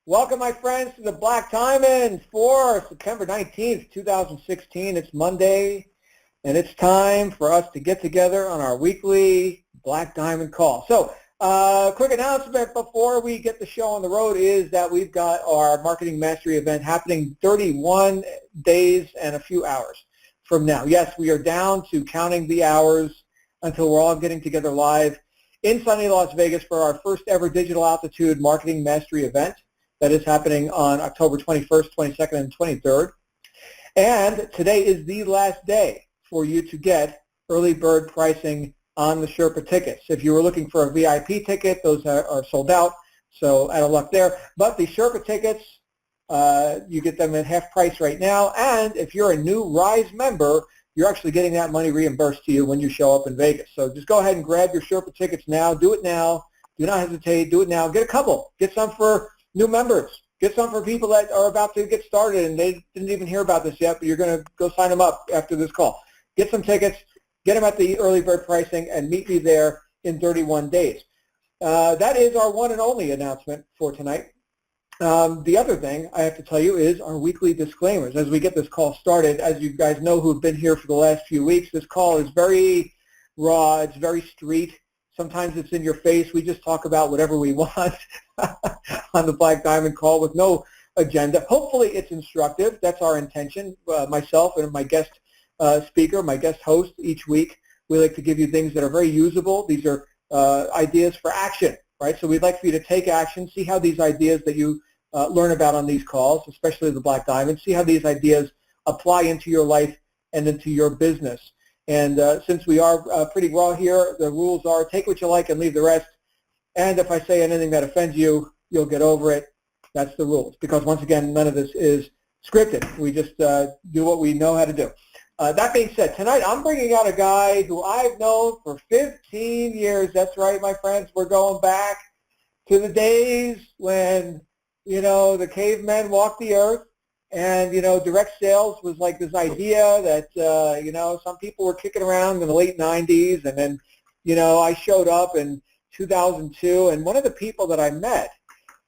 Welcome, my friends, to the Black Diamond for September 19th, 2016. It's Monday, and it's time for us to get together on our weekly Black Diamond call. So, quick announcement before we get the show on the road is that we've got our Marketing Mastery event happening 31 days and a few hours from now. Yes, we are down to counting the hours until we're all getting together live in sunny Las Vegas for our first ever Digital Altitude Marketing Mastery event. That is happening on October 21st, 22nd, and 23rd. And today is the last day for you to get early bird pricing on the Sherpa tickets. If you were looking for a VIP ticket, those are sold out, so out of luck there. But the Sherpa tickets, you get them at half price right now. And if you're a new Rise member, you're actually getting that money reimbursed to you when you show up in Vegas. So just go ahead and grab your Sherpa tickets now. Do it now. Do not hesitate. Do it now. Get a couple. Get some for new members. Get some for people that are about to get started and they didn't even hear about this yet, but you're going to go sign them up after this call. Get some tickets, get them at the early bird pricing, and meet me there in 31 days. That is our one and only announcement for tonight. The other thing I have to tell you is our weekly disclaimers. As we get this call started, as you guys know who've been here for the last few weeks, this call is very raw. It's very street. Sometimes it's in your face. We just talk about whatever we want on the Black Diamond call with no agenda. Hopefully it's instructive. That's our intention. Myself and my guest speaker, my guest host each week, we like to give you things that are very usable. These are ideas for action, right? So we'd like for you to take action, see how these ideas that you learn about on these calls, especially the Black Diamond, see how these ideas apply into your life and into your business. And since we are pretty raw here, the rules are take what you like and leave the rest. And if I say anything that offends you, you'll get over it. That's the rules. Because once again, none of this is scripted. We just do what we know how to do. That being said, tonight I'm bringing out a guy who I've known for 15 years. That's right, my friends. We're going back to the days when, you know, the cavemen walked the earth. And, you know, direct sales was like this idea that, you know, some people were kicking around in the late 90s. And then, you know, I showed up in 2002. And one of the people that I met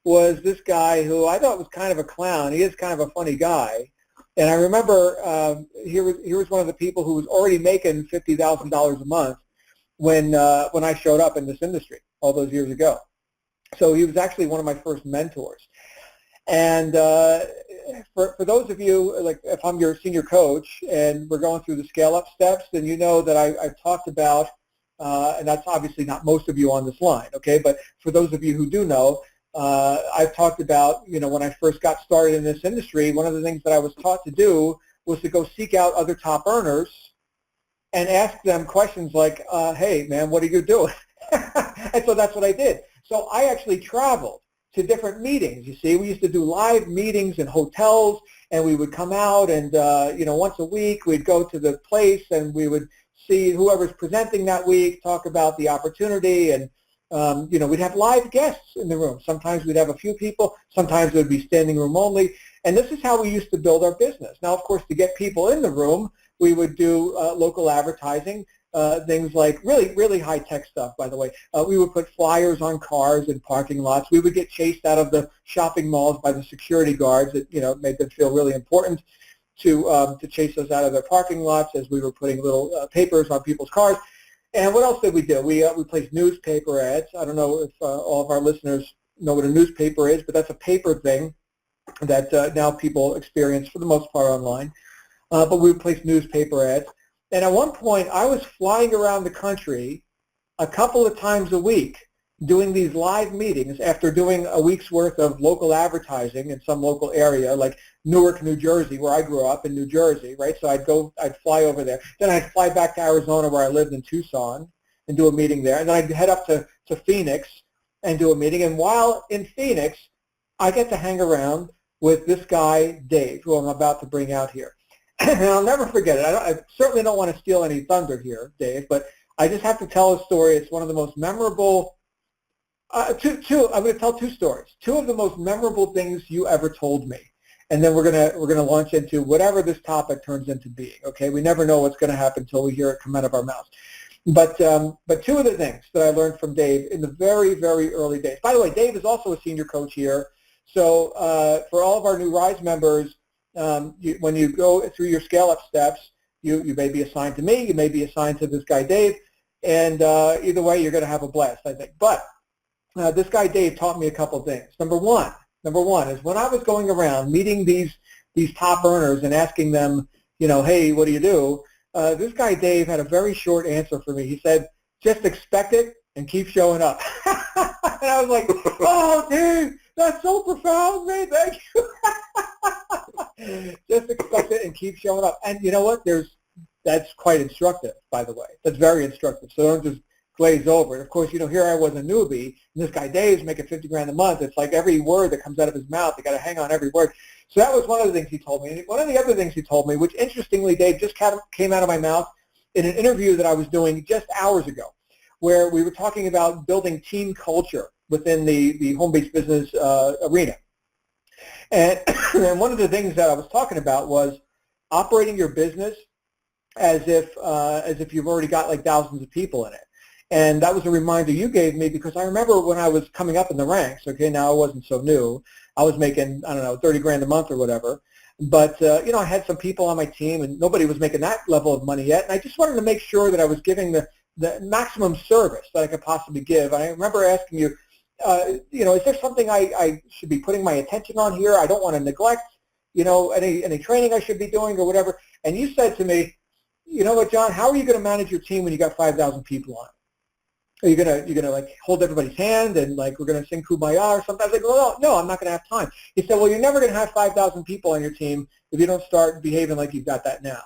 was this guy who I thought was kind of a clown. He is kind of a funny guy. And I remember here was one of the people who was already making $50,000 a month when I showed up in this industry all those years ago. So he was actually one of my first mentors. And for those of you, like if I'm your senior coach and we're going through the scale-up steps, then you know that I've talked about, and that's obviously not most of you on this line, okay, but for those of you who do know, I've talked about, you know, when I first got started in this industry, one of the things that I was taught to do was to go seek out other top earners and ask them questions like, hey, man, what are you doing? And so that's what I did. So I actually traveled to different meetings. You see, we used to do live meetings in hotels, and we would come out and, you know, once a week we'd go to the place and we would see whoever's presenting that week, talk about the opportunity, and, you know, we'd have live guests in the room. Sometimes we'd have a few people. Sometimes it would be standing room only. And this is how we used to build our business. Now, of course, to get people in the room, we would do local advertising. Things like really high-tech stuff, by the way. We would put flyers on cars in parking lots. We would get chased out of the shopping malls by the security guards. It, you know, made them feel really important to chase us out of their parking lots as we were putting little papers on people's cars. And what else did we do? We placed newspaper ads. I don't know if all of our listeners know what a newspaper is, but that's a paper thing that now people experience for the most part online. But we would place newspaper ads. And at one point, I was flying around the country a couple of times a week doing these live meetings after doing a week's worth of local advertising in some local area, like Newark, New Jersey, where I grew up in New Jersey, right? So I'd fly over there. Then I'd fly back to Arizona, where I lived in Tucson, and do a meeting there. And then I'd head up to Phoenix and do a meeting. And while in Phoenix, I get to hang around with this guy, Dave, who I'm about to bring out here. And I'll never forget it. I certainly don't want to steal any thunder here, Dave, but I just have to tell a story. It's one of the most memorable, I'm going to tell two stories. Two of the most memorable things you ever told me. And then we're gonna launch into whatever this topic turns into being, okay? We never know what's going to happen until we hear it come out of our mouths. But two of the things that I learned from Dave in the very, very early days. By the way, Dave is also a senior coach here. So for all of our new RISE members, when you go through your scale-up steps, you may be assigned to me, you may be assigned to this guy Dave, and either way, you're going to have a blast, I think. But this guy Dave taught me a couple things. Number one is when I was going around meeting these top earners and asking them, hey, what do you do? This guy Dave had a very short answer for me. He said, just expect it and keep showing up. And I was like, oh, Dave, that's so profound, man. Thank you. Just expect it and keep showing up. And you know what? That's quite instructive, by the way. That's very instructive. So don't just glaze over. And of course, here I was a newbie, and this guy Dave's making $50,000 a month. It's like every word that comes out of his mouth, they got to hang on every word. So that was one of the things he told me. And one of the other things he told me, which interestingly, Dave, just came out of my mouth in an interview that I was doing just hours ago, where we were talking about building team culture within the home-based business arena. And, and one of the things that I was talking about was operating your business as if you've already got like thousands of people in it. And that was a reminder you gave me, because I remember when I was coming up in the ranks, okay, now I wasn't so new. I was making, I don't know, $30,000 a month or whatever. But, I had some people on my team, and nobody was making that level of money yet. And I just wanted to make sure that I was giving the maximum service that I could possibly give. And I remember asking you, is there something I should be putting my attention on here? I don't want to neglect, any training I should be doing or whatever. And you said to me, you know what, John, how are you going to manage your team when you got 5,000 people on it? Are you gonna like hold everybody's hand and like we're gonna sing Kumbaya or something? I was like, well, no, I'm not gonna have time. He said, well, you're never gonna have 5,000 people on your team if you don't start behaving like you've got that now.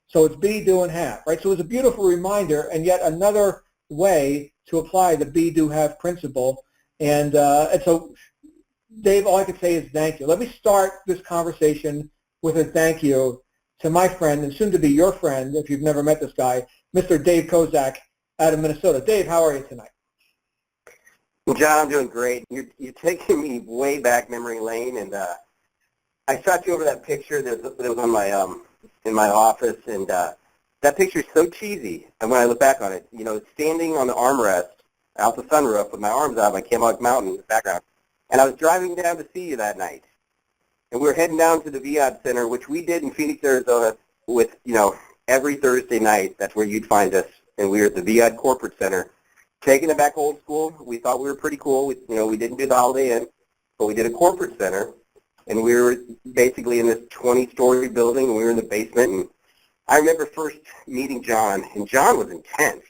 So it's be, do, and have, right? So it was a beautiful reminder, and yet another way to apply the be, do, have principle. And so, Dave, all I could say is thank you. Let me start this conversation with a thank you to my friend, and soon to be your friend, if you've never met this guy, Mr. Dave Kosack out of Minnesota. Dave, how are you tonight? Well, John, I'm doing great. You're taking me way back memory lane, and I shot you over that picture that was on my in my office, and that picture's so cheesy. And when I look back on it, standing on the armrest out the sunroof with my arms out, my Camelback Mountain in the background, and I was driving down to see you that night, and we were heading down to the VIOD Center, which we did in Phoenix, Arizona, with every Thursday night. That's where you'd find us. And we were at the VIOD Corporate Center, taking it back old school. We thought we were pretty cool. We didn't do the Holiday Inn, but we did a corporate center, and we were basically in this 20-story building, and we were in the basement. And I remember first meeting John, and John was intense.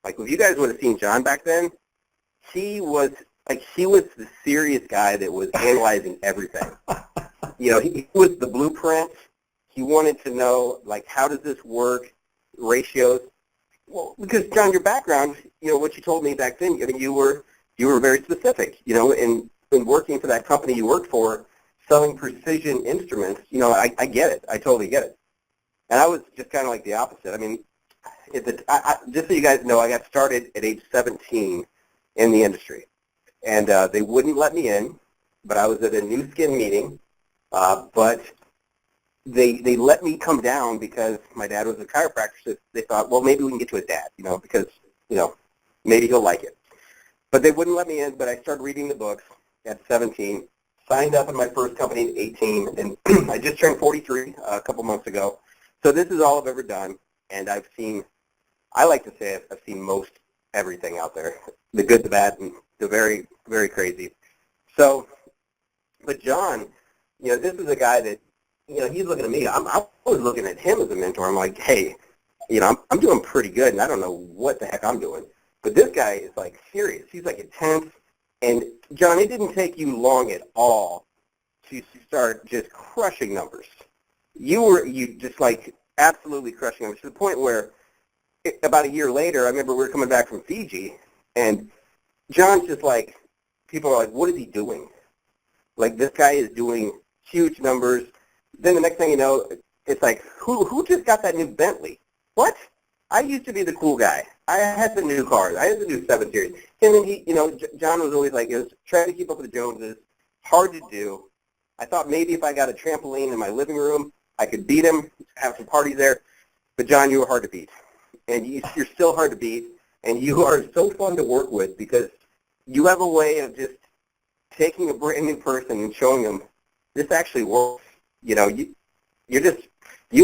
Like, if you guys would have seen John back then, he was the serious guy that was analyzing everything. He was the blueprint. He wanted to know, like, how does this work, ratios. Well, because, John, your background, what you told me back then, you were very specific, in working for that company you worked for, selling precision instruments. I get it. I totally get it. And I was just kind of like the opposite. I mean, just so you guys know, I got started at age 17 in the industry. And they wouldn't let me in, but I was at a new skin meeting, but they let me come down because my dad was a chiropractor, so they thought, well, maybe we can get you a dad, because, maybe he'll like it. But they wouldn't let me in, but I started reading the books at 17, signed up in my first company at 18, and I just turned 43 a couple months ago. So this is all I've ever done, and I like to say I've seen most everything out there, the good, the bad, and the very, very crazy. So, but John, this is a guy that, he's looking at me. I was looking at him as a mentor. I'm like, hey, I'm doing pretty good, and I don't know what the heck I'm doing. But this guy is, like, serious. He's, like, intense. And, John, it didn't take you long at all to start just crushing numbers. You just, like, absolutely crushing numbers to the point where about a year later, I remember we were coming back from Fiji, and John's just like, people are like, what is he doing? Like, this guy is doing huge numbers. Then the next thing you know, it's like, who just got that new Bentley? What? I used to be the cool guy. I had the new cars. I had the new 7 Series. And then John was always like, it was trying to keep up with the Joneses. Hard to do. I thought maybe if I got a trampoline in my living room, I could beat him, have some parties there. But John, you were hard to beat. And you're still hard to beat. And you are so fun to work with because you have a way of just taking a brand new person and showing them this actually works. You know, you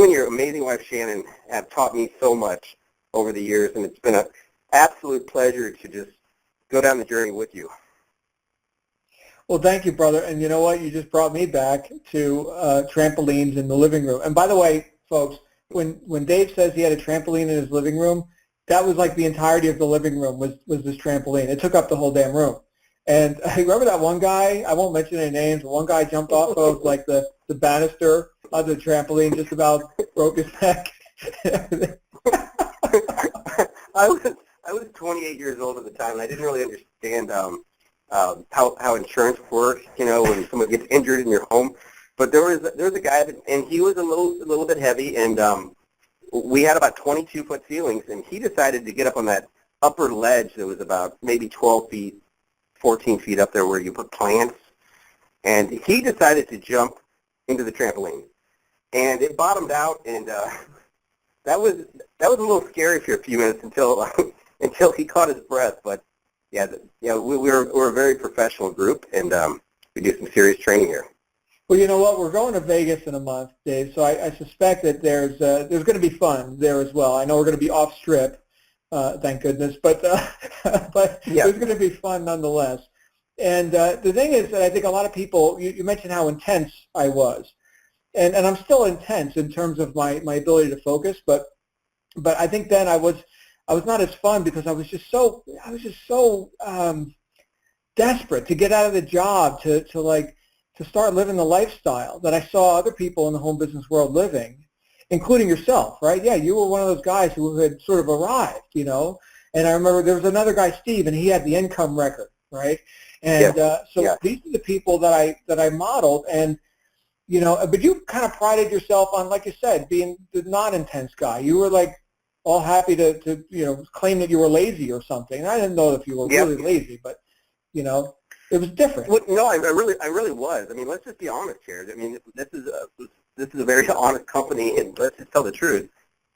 and your amazing wife Shannon have taught me so much over the years, and it's been an absolute pleasure to just go down the journey with you. Well, thank you, brother. And you know what? You just brought me back to trampolines in the living room. And by the way, folks, when Dave says he had a trampoline in his living room, that was like the entirety of the living room was this trampoline. It took up the whole damn room. And I remember that one guy, I won't mention any names, but one guy jumped off of like the banister of the trampoline, just about broke his neck. I was 28 years old at the time, and I didn't really understand how insurance works, you know, when someone gets injured in your home. But there was a guy, and he was a little bit heavy, and we had about 22-foot ceilings, and he decided to get up on that upper ledge that was about maybe 12 feet, 14 feet up there where you put plants, and he decided to jump into the trampoline, and it bottomed out, and that was a little scary for a few minutes until until he caught his breath. But we're a very professional group, and we do some serious training here. Well, you know what? We're going to Vegas in a month, Dave. So I suspect that there's going to be fun there as well. I know we're going to be off strip, thank goodness, but Yeah. There's going to be fun nonetheless. And the thing is that I think a lot of people, you mentioned how intense I was, and I'm still intense in terms of my ability to focus, but I think then I was not as fun because I was just so desperate to get out of the job to start living the lifestyle that I saw other people in the home business world living, including yourself, right? Yeah, you were one of those guys who had sort of arrived, you know. And I remember there was another guy, Steve, and he had the income record, right? And these are the people that I modeled, and you know. But you kind of prided yourself on, like you said, being the non-intense guy. You were like all happy to you know, claim that you were lazy or something. And I didn't know if you were really lazy, but you know. It was different. Well, no, I really was. I mean, let's just be honest here. I mean, this is a very honest company, and let's just tell the truth.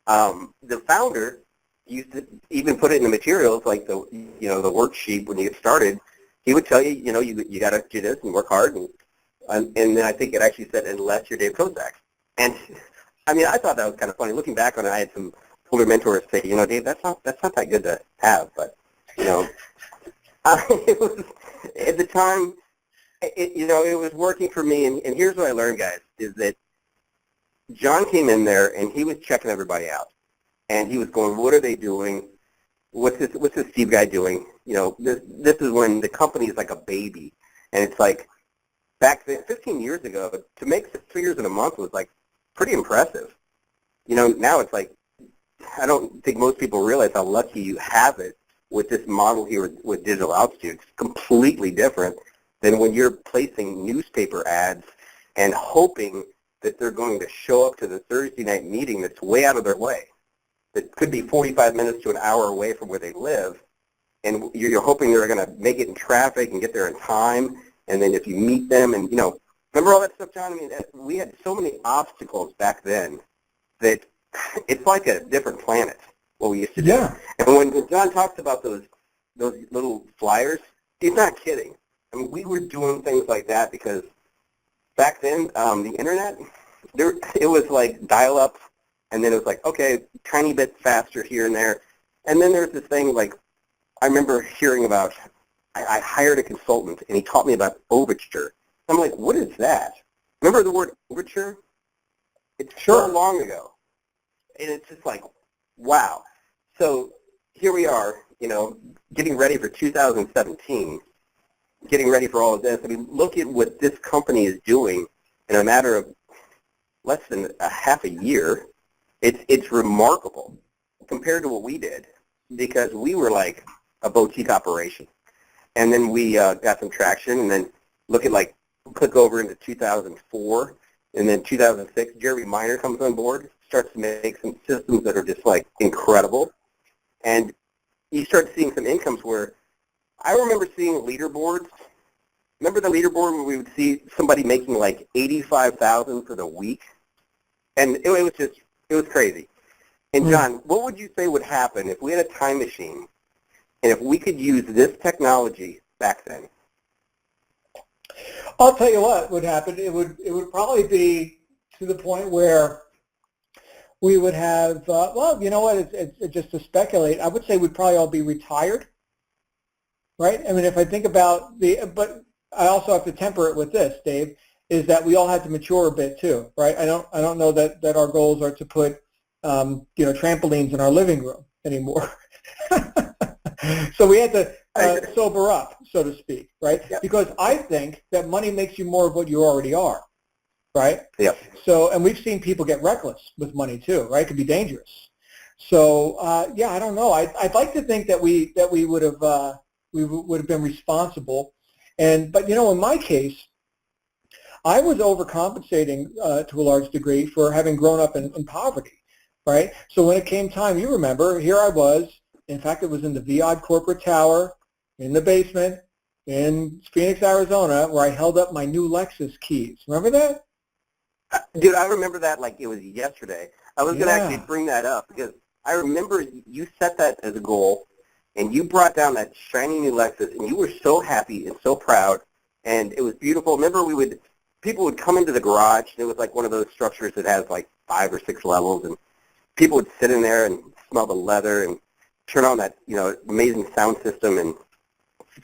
The founder used to even put it in the materials, like the worksheet when you get started. He would tell you, you know, you got to do this and work hard, and then I think it actually said, unless you're Dave Kosack. And I mean, I thought that was kind of funny. Looking back on it, I had some older mentors say, you know, Dave, that's not that good to have, but you know. It was, at the time, it was working for me, and here's what I learned, guys, is that John came in there, and he was checking everybody out, and he was going, what are they doing? What's this Steve guy doing? You know, this is when the company is like a baby, and it's like, back then, 15 years ago, to make 6 figures in a month was like pretty impressive. You know, now it's like, I don't think most people realize how lucky you have it with this model here with Digital Altitude. It's completely different than when you're placing newspaper ads and hoping that they're going to show up to the Thursday night meeting that's way out of their way, that could be 45 minutes to an hour away from where they live, and you're hoping they're going to make it in traffic and get there in time, and then if you meet them, and, you know, remember all that stuff, John? I mean, we had so many obstacles back then that it's like a different planet, what we used to do. Yeah. And when John talks about those little flyers, he's not kidding. I mean, we were doing things like that because back then, the internet, it was like dial-up, and then it was like, okay, tiny bit faster here and there. And then there's this thing like, I remember hearing about, I hired a consultant, and he taught me about Overture. I'm like, what is that? Remember the word Overture? It's so long ago. And it's just like, wow. So here we are, you know, getting ready for 2017, getting ready for all of this. I mean, look at what this company is doing in a matter of less than a half a year. It's remarkable compared to what we did, because we were like a boutique operation. And then we got some traction, and then look at, like, click over into 2004, and then 2006, Jeremy Miner comes on board, starts to make some systems that are just, like, incredible. And you start seeing some incomes where I remember seeing leaderboards. Remember the leaderboard where we would see somebody making like $85,000 for the week? And it was crazy. And John, what would you say would happen if we had a time machine and if we could use this technology back then? I'll tell you what would happen. It would probably be to the point where we would have, well, you know what, it's just to speculate, I would say we'd probably all be retired, right? I mean, if I think about but I also have to temper it with this, Dave, is that we all have to mature a bit too, right? I don't know that our goals are to put, trampolines in our living room anymore. So we had to sober up, so to speak, right? Yep. Because I think that money makes you more of what you already are, right? Yep. So, and we've seen people get reckless with money too, right? It could be dangerous. So, yeah, I don't know. I'd like to think that we would have been responsible, but in my case, I was overcompensating to a large degree for having grown up in poverty, right? So when it came time, you remember, here I was. In fact, it was in the Viad corporate tower in the basement in Phoenix, Arizona, where I held up my new Lexus keys. Remember that? Dude, I remember that like it was yesterday. I was going to actually Yeah. bring that up because I remember you set that as a goal, and you brought down that shiny new Lexus, and you were so happy and so proud, and it was beautiful. Remember, people would come into the garage, and it was like one of those structures that has like 5 or 6 levels, and people would sit in there and smell the leather and turn on that amazing sound system, and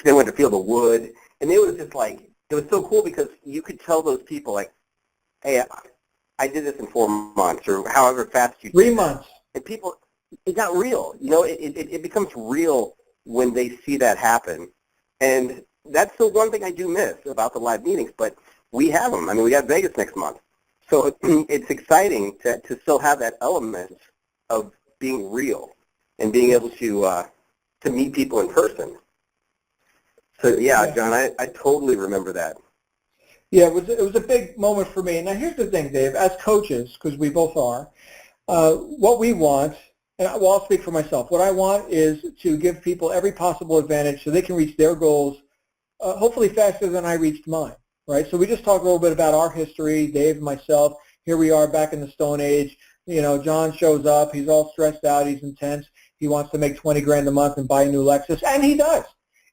they went to feel the wood, and it was just like it was so cool because you could tell those people like, hey, I did this in 4 months or however fast you did 3 that. months. And people, it got real. It becomes real when they see that happen. And that's the one thing I do miss about the live meetings, but we have them. I mean, we got Vegas next month. So it's exciting to still have that element of being real and being able to meet people in person. So, yeah, John, I totally remember that. Yeah, it was a big moment for me. And now here's the thing, Dave, as coaches, because we both are, what we want, and I'll speak for myself, what I want is to give people every possible advantage so they can reach their goals hopefully faster than I reached mine, right? So we just talked a little bit about our history, Dave and myself. Here we are back in the Stone Age. John shows up. He's all stressed out. He's intense. He wants to make 20 grand a month and buy a new Lexus, and he does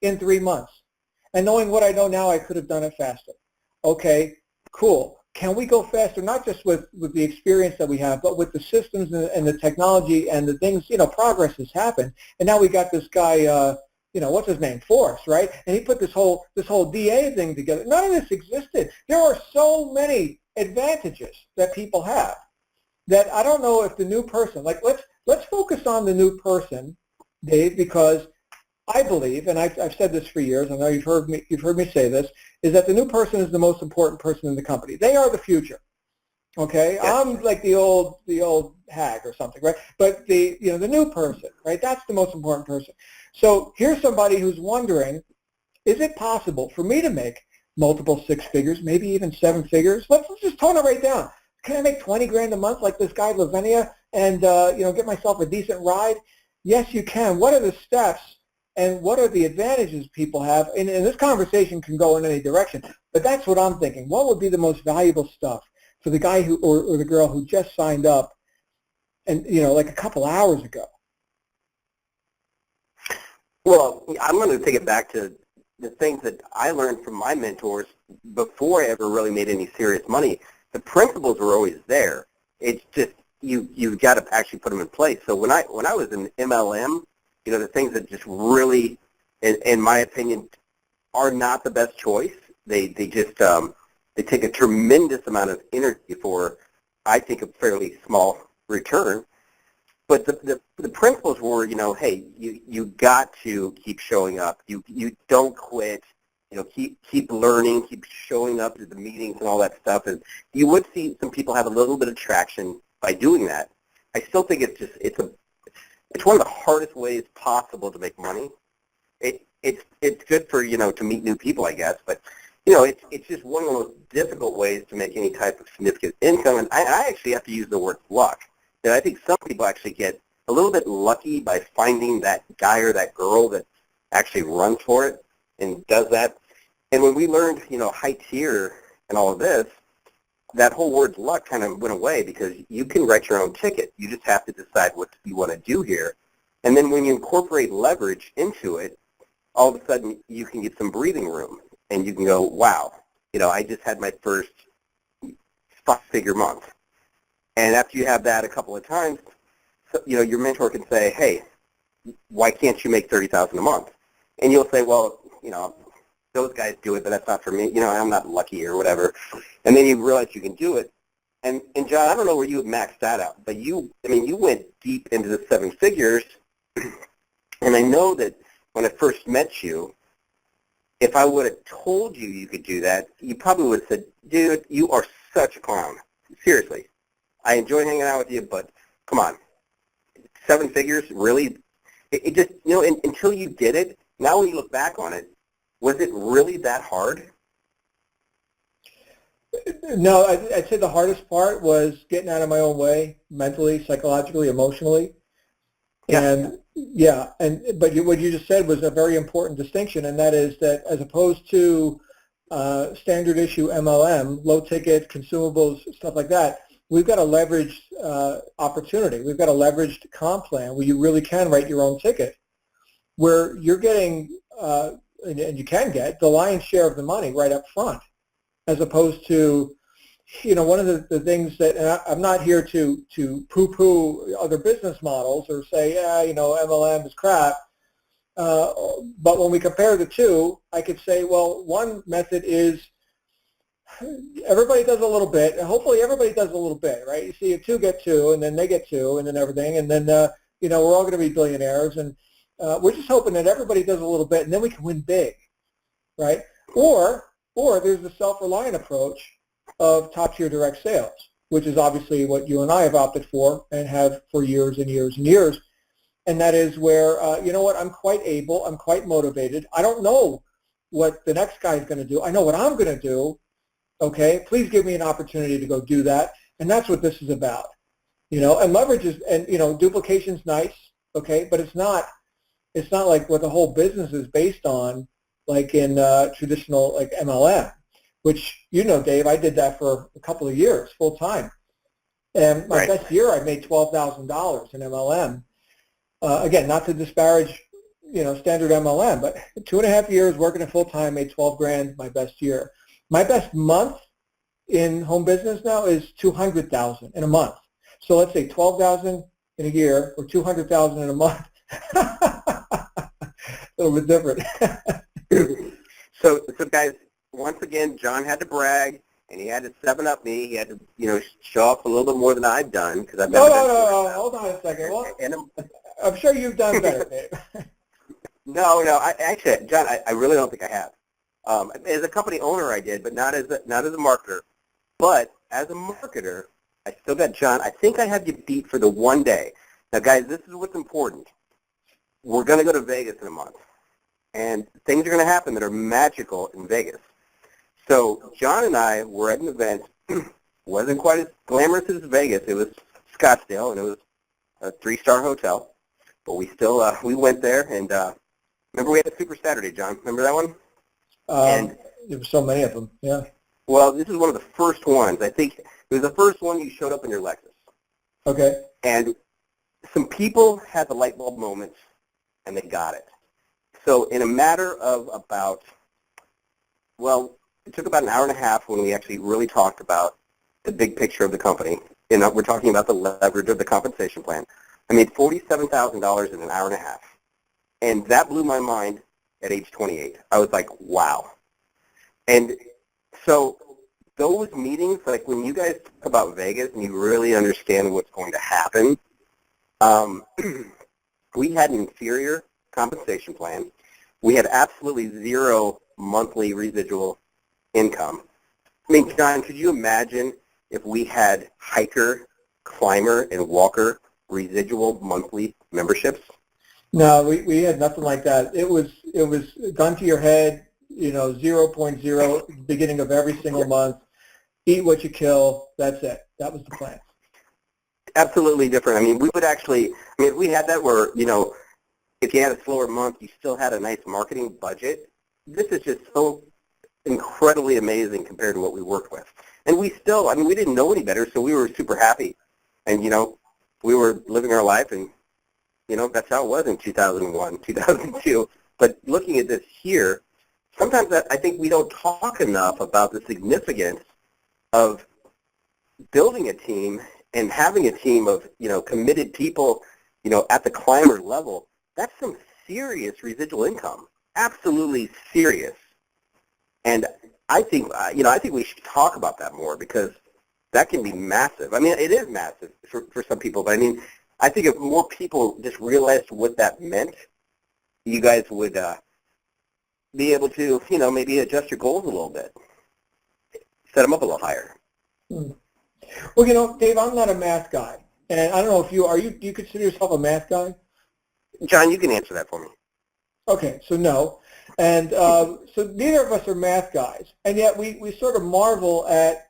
in 3 months. And knowing what I know now, I could have done it faster. Okay, cool. Can we go faster, not just with the experience that we have, but with the systems and the technology and the things, progress has happened. And now we got this guy, what's his name, Forrest, right? And he put this whole DA thing together. None of this existed. There are so many advantages that people have that I don't know if the new person, like let's focus on the new person, Dave, because I believe, and I've said this for years, I know you've heard me say this, is that the new person is the most important person in the company. They are the future. Okay, Yes. I'm like the old hag or something, right? But the new person, right? That's the most important person. So here's somebody who's wondering, is it possible for me to make multiple 6 figures, maybe even 7 figures? Let's just tone it right down. Can I make 20 grand a month like this guy Lavinia and get myself a decent ride? Yes, you can. What are the steps? And what are the advantages people have? And this conversation can go in any direction, but that's what I'm thinking. What would be the most valuable stuff for the guy who or the girl who just signed up and, like a couple hours ago? Well, I'm going to take it back to the things that I learned from my mentors before I ever really made any serious money. The principles were always there. It's just you've got to actually put them in place. So when I was in MLM, the things that just really, in my opinion, are not the best choice. They just they take a tremendous amount of energy for, I think, a fairly small return. But the principles were, hey, you got to keep showing up. You don't quit. Keep learning, keep showing up to the meetings and all that stuff. And you would see some people have a little bit of traction by doing that. I still think it's one of the hardest ways possible to make money. It's good for to meet new people, I guess, but it's just one of the most difficult ways to make any type of significant income. And I actually have to use the word luck. And I think some people actually get a little bit lucky by finding that guy or that girl that actually runs for it and does that. And when we learned high tier and all of this, that whole word luck kind of went away because you can write your own ticket. You just have to decide what you want to do here. And then when you incorporate leverage into it, all of a sudden you can get some breathing room and you can go, wow, I just had my first 5-figure month. And after you have that a couple of times, your mentor can say, hey, why can't you make $30,000 a month? And you'll say, well, those guys do it, but that's not for me. I'm not lucky or whatever. And then you realize you can do it. And John, I don't know where you would max that out, but you went deep into the 7 figures. And I know that when I first met you, if I would have told you you could do that, you probably would have said, dude, you are such a clown. Seriously. I enjoy hanging out with you, but come on. 7 figures, really? It just, until you did it, now when you look back on it, was it really that hard? No, I'd say the hardest part was getting out of my own way, mentally, psychologically, emotionally. Yeah. But what you just said was a very important distinction, and that is that as opposed to standard issue MLM, low ticket, consumables, stuff like that, we've got a leveraged opportunity. We've got a leveraged comp plan where you really can write your own ticket, where you're getting, and you can get, the lion's share of the money right up front, as opposed to, one of the things that, and I'm not here to poo-poo other business models or say, MLM is crap, but when we compare the two, I could say, well, one method is everybody does a little bit, and hopefully everybody does a little bit, right? You see, if 2 get 2, and then they get 2, and then everything, and then, we're all going to be billionaires, and we're just hoping that everybody does a little bit, and then we can win big, right? Or there's the self-reliant approach of top-tier direct sales, which is obviously what you and I have opted for and have for years and years and years. And that is where, I'm quite able, I'm quite motivated. I don't know what the next guy is going to do. I know what I'm going to do. Okay, please give me an opportunity to go do that. And that's what this is about. And leverage is, and, duplication's nice, okay, but it's not like what the whole business is based on, like in traditional, like MLM, which, Dave, I did that for a couple of years, full time. And my best year, I made $12,000 in MLM. Again, not to disparage, standard MLM, but 2.5 years working at full time, made 12 grand my best year. My best month in home business now is 200,000 in a month. So let's say 12,000 in a year or 200,000 in a month. A little bit different. So guys, once again, John had to brag, and he had to 7-up me. He had to, show off a little bit more than I've done because I've never done. No. Hold on a second. Well, I'm sure you've done better, Dave. No. Actually, John, I really don't think I have. As a company owner, I did, but not as a marketer. But as a marketer, I still got John. I think I have you beat for the one day. Now, guys, this is what's important. We're going to go to Vegas in a month, and things are going to happen that are magical in Vegas. So John and I were at an event. Wasn't quite as glamorous as Vegas. It was Scottsdale, and it was a 3-star hotel. But we still we went there, and remember we had a Super Saturday, John. Remember that one? And there were so many of them. Yeah. Well, this is one of the first ones. I think it was the first one you showed up in your Lexus. Okay. And some people had the light bulb moments, and they got it. So in a matter of about, it took about an hour and a half when we actually really talked about the big picture of the company. We're talking about the leverage of the compensation plan. I made $47,000 in an hour and a half. And that blew my mind at age 28. I was like, wow. And so those meetings, like when you guys talk about Vegas and you really understand what's going to happen, we had an inferior compensation plan. We had absolutely zero monthly residual income. I mean, John, could you imagine if we had hiker, climber, and walker residual monthly memberships? No, we had nothing like that. It was gun to your head, 0.0, beginning of every single month. Eat what you kill. That's it. That was the plan. Absolutely different. I mean, we would actually, if we had that where, if you had a slower month, you still had a nice marketing budget. This is just so incredibly amazing compared to what we worked with. And we still, we didn't know any better, so we were super happy. And, we were living our life, and, that's how it was in 2001, 2002. But looking at this here, sometimes I think we don't talk enough about the significance of building a team and having a team of, committed people, at the climber level. That's some serious residual income, absolutely serious. And I think, I think we should talk about that more, because that can be massive. I mean, it is massive for some people, but I mean, I think if more people just realized what that meant, you guys would be able to, maybe adjust your goals a little bit, set them up a little higher. Well, Dave, I'm not a math guy, and I don't know if do you consider yourself a math guy? John, you can answer that for me. Okay, so no. And so neither of us are math guys, and yet we sort of marvel at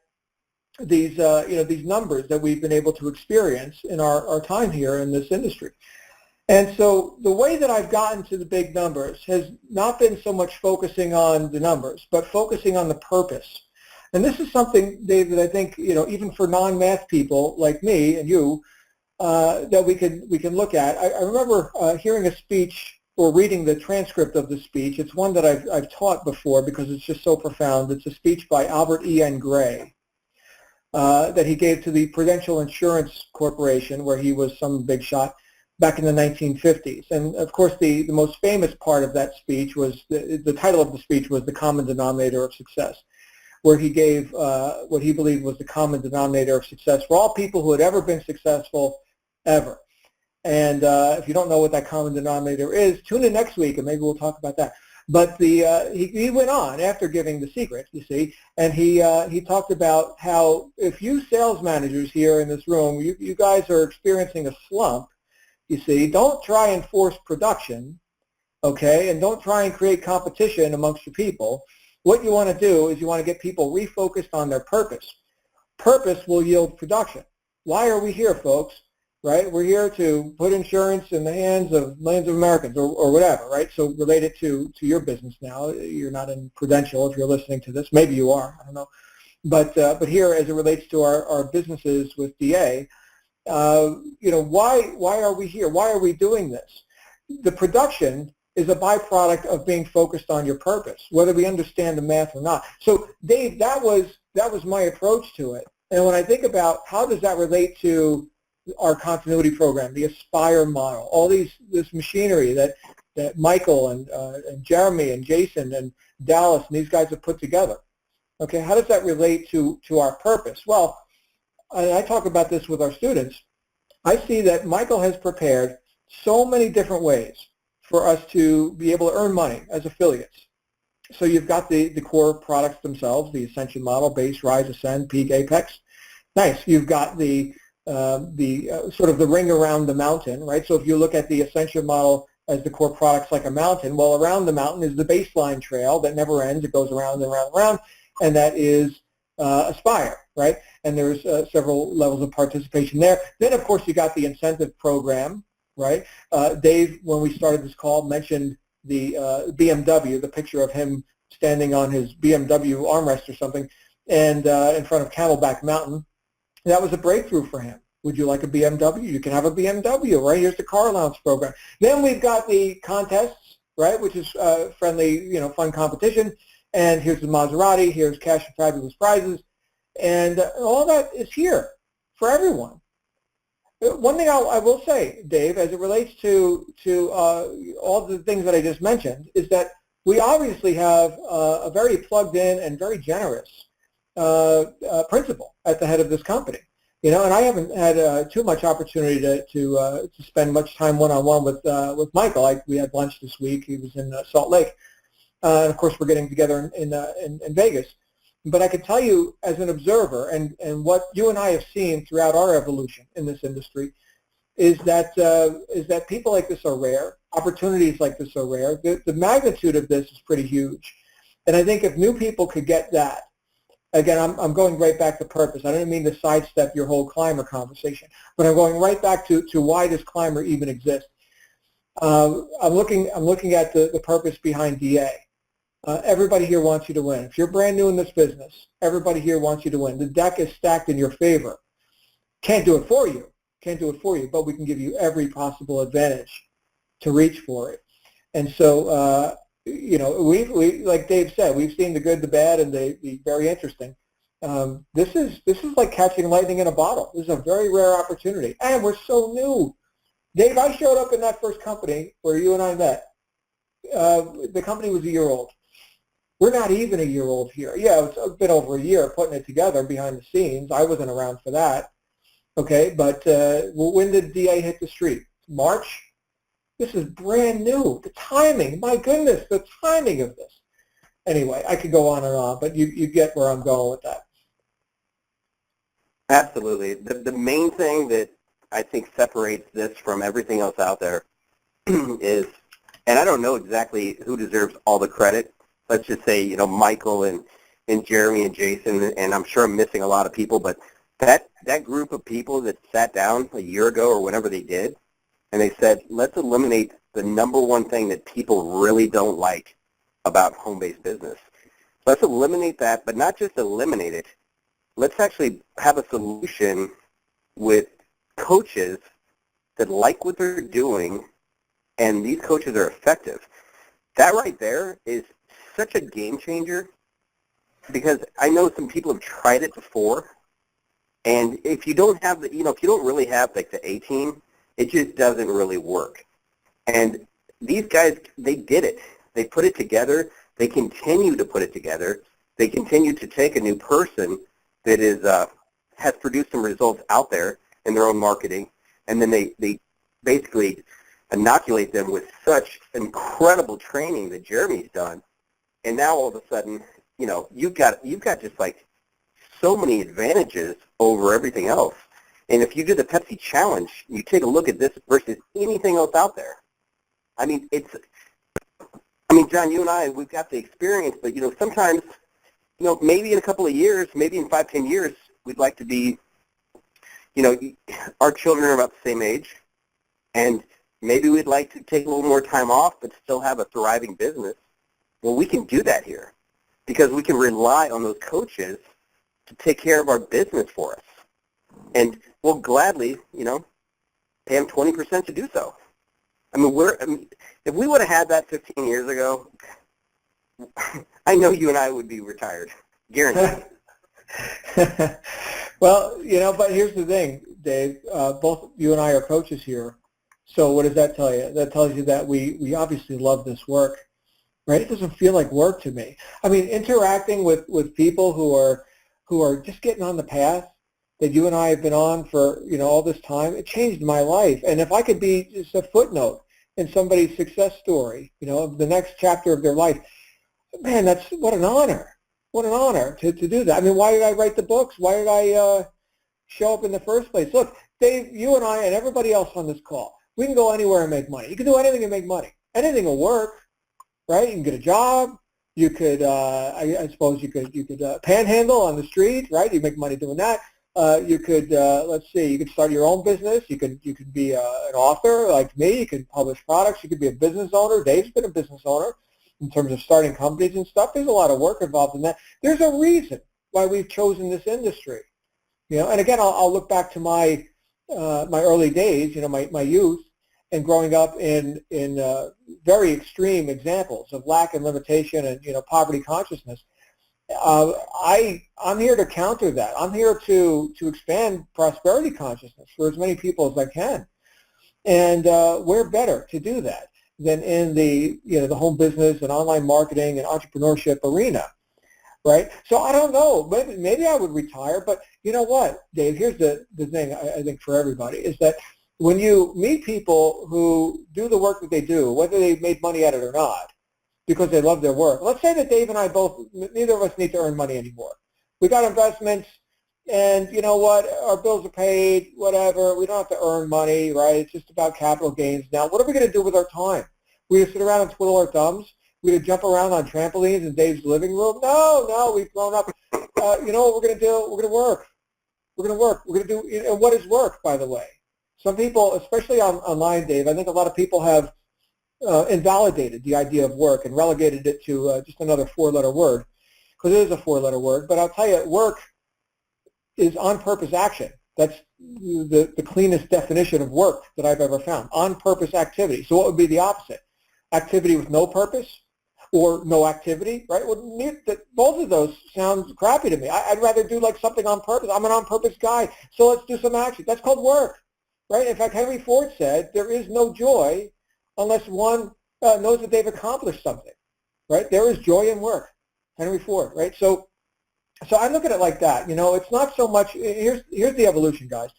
these, these numbers that we've been able to experience in our time here in this industry. And so the way that I've gotten to the big numbers has not been so much focusing on the numbers, but focusing on the purpose. And this is something, Dave, that I think, even for non-math people like me and you, that we can look at. I remember hearing a speech or reading the transcript of the speech. It's one that I've taught before because it's just so profound. It's a speech by Albert E.N. Gray that he gave to the Prudential Insurance Corporation, where he was some big shot back in the 1950s. And of course, the most famous part of that speech was, the title of the speech was The Common Denominator of Success, where he gave what he believed was the common denominator of success for all people who had ever been successful, ever. And if you don't know what that common denominator is, tune in next week and maybe we'll talk about that. But he went on after giving the secret, you see, and he talked about how if you sales managers here in this room, you guys are experiencing a slump, you see, don't try and force production, okay, and don't try and create competition amongst your people. What you want to do is you want to get people refocused on their purpose. Purpose will yield production. Why are we here, folks? Right? We're here to put insurance in the hands of millions of Americans or whatever, right? So related to your business now. You're not in Prudential if you're listening to this. Maybe you are. I don't know. But here, as it relates to our businesses with DA, why are we here? Why are we doing this? The production is a byproduct of being focused on your purpose, whether we understand the math or not. So, Dave, that was my approach to it. And when I think about how does that relate to our continuity program, the Aspire model, all this machinery that Michael and Jeremy and Jason and Dallas and these guys have put together. Okay, how does that relate to our purpose? Well, I talk about this with our students. I see that Michael has prepared so many different ways for us to be able to earn money as affiliates. So you've got the core products themselves, the Ascension model, Base, Rise, Ascend, Peak, Apex. Nice. You've got the sort of the ring around the mountain, right? So if you look at the Ascension model as the core products like a mountain, well, around the mountain is the baseline trail that never ends. It goes around and around and around, and that is Aspire, right? And there's several levels of participation there. Then, of course, you got the incentive program, right? Dave, when we started this call, mentioned the BMW, the picture of him standing on his BMW armrest or something, and in front of Camelback Mountain. That was a breakthrough for him. Would you like a BMW? You can have a BMW, right? Here's the car allowance program. Then we've got the contests, right, which is friendly, fun competition. And here's the Maserati. Here's cash and fabulous prizes. And all that is here for everyone. One thing I will say, Dave, as it relates to all the things that I just mentioned, is that we obviously have a very plugged in and very generous principal at the head of this company. And I haven't had too much opportunity to spend much time one-on-one with Michael. We had lunch this week. He was in Salt Lake. And of course, we're getting together in Vegas. But I can tell you as an observer, and what you and I have seen throughout our evolution in this industry, is that people like this are rare. Opportunities like this are rare. The magnitude of this is pretty huge. And I think if new people could get that, again, I'm going right back to purpose. I don't mean to sidestep your whole climber conversation, but I'm going right back to why does climber even exist. I'm looking at the purpose behind DA. Everybody here wants you to win. If you're brand new in this business, everybody here wants you to win. The deck is stacked in your favor. Can't do it for you. But we can give you every possible advantage to reach for it. And so we like Dave said, we've seen the good, the bad, and the very interesting. This is like catching lightning in a bottle. This is a very rare opportunity, and we're so new. Dave, I showed up in that first company where you and I met. The company was a year old. We're not even a year old here. Yeah, it's been over a year putting it together behind the scenes. I wasn't around for that. Okay, but when did DA hit the street? March? This is brand new. The timing, my goodness, the timing of this. Anyway, I could go on and on, but you get where I'm going with that. Absolutely. The main thing that I think separates this from everything else out there is, and I don't know exactly who deserves all the credit. Let's just say, Michael and Jeremy and Jason, and I'm sure I'm missing a lot of people, but that group of people that sat down a year ago or whenever they did, and they said, let's eliminate the number one thing that people really don't like about home-based business. Let's eliminate that, but not just eliminate it. Let's actually have a solution with coaches that like what they're doing, and these coaches are effective. That right there is such a game changer, because I know some people have tried it before, and if you don't have if you don't really have like the A team, it just doesn't really work. And these guys, they did it. They put it together. They continue to put it together. They continue to take a new person that has produced some results out there in their own marketing, and then they basically inoculate them with such incredible training that Jeremy's done. And now all of a sudden, you've got just like so many advantages over everything else. And if you do the Pepsi Challenge, you take a look at this versus anything else out there. John, you and I, we've got the experience, but, sometimes, maybe in a couple of years, maybe in 5-10 years, we'd like to be, our children are about the same age, and maybe we'd like to take a little more time off but still have a thriving business. Well, we can do that here because we can rely on those coaches to take care of our business for us. And we'll gladly, pay them 20% to do so. If we would have had that 15 years ago, I know you and I would be retired, guaranteed. Well, but here's the thing, Dave. Both you and I are coaches here. So what does that tell you? That tells you that we obviously love this work, right? It doesn't feel like work to me. Interacting with people who are just getting on the path that you and I have been on for, all this time, it changed my life. And if I could be just a footnote in somebody's success story, the next chapter of their life, man, what an honor. What an honor to do that. Why did I write the books? Why did I show up in the first place? Look, Dave, you and I and everybody else on this call, we can go anywhere and make money. You can do anything and make money. Anything will work, right? You can get a job. You could, I suppose you could panhandle on the street, right? You make money doing that. You could, you could start your own business. You could be an author like me. You could publish products. You could be a business owner. Dave's been a business owner in terms of starting companies and stuff. There's a lot of work involved in that. There's a reason why we've chosen this industry. And again, I'll look back to my early days, my youth, and growing up in very extreme examples of lack and limitation and poverty consciousness. I'm here to counter that. I'm here to expand prosperity consciousness for as many people as I can, and we're better to do that than in the the home business and online marketing and entrepreneurship arena, right? So I don't know. Maybe I would retire, but you know what, Dave? Here's the thing I think for everybody is that when you meet people who do the work that they do, whether they've made money at it or not, because they love their work. Let's say that Dave and I both, neither of us need to earn money anymore. We got investments, and you know what? Our bills are paid, whatever. We don't have to earn money, right? It's just about capital gains now. What are we going to do with our time? We going to sit around and twiddle our thumbs? We going to jump around on trampolines in Dave's living room? No, we've grown up. You know what we're going to do? We're going to work. We're going to work. We're going to do, and what is work, by the way? Some people, especially online, Dave, I think a lot of people have invalidated the idea of work and relegated it to just another four-letter word, because it is a four-letter word. But I'll tell you, work is on-purpose action. That's the cleanest definition of work that I've ever found. On-purpose activity. So what would be the opposite? Activity with no purpose? or no activity, right? Well, both of those sound crappy to me. I'd rather do like something on purpose. I'm an on-purpose guy, so let's do some action. That's called work, right? In fact, Henry Ford said there is no joy unless one knows that they've accomplished something, right? There is joy in work, Henry Ford, right? So I look at it like that. It's not so much. Here's the evolution, guys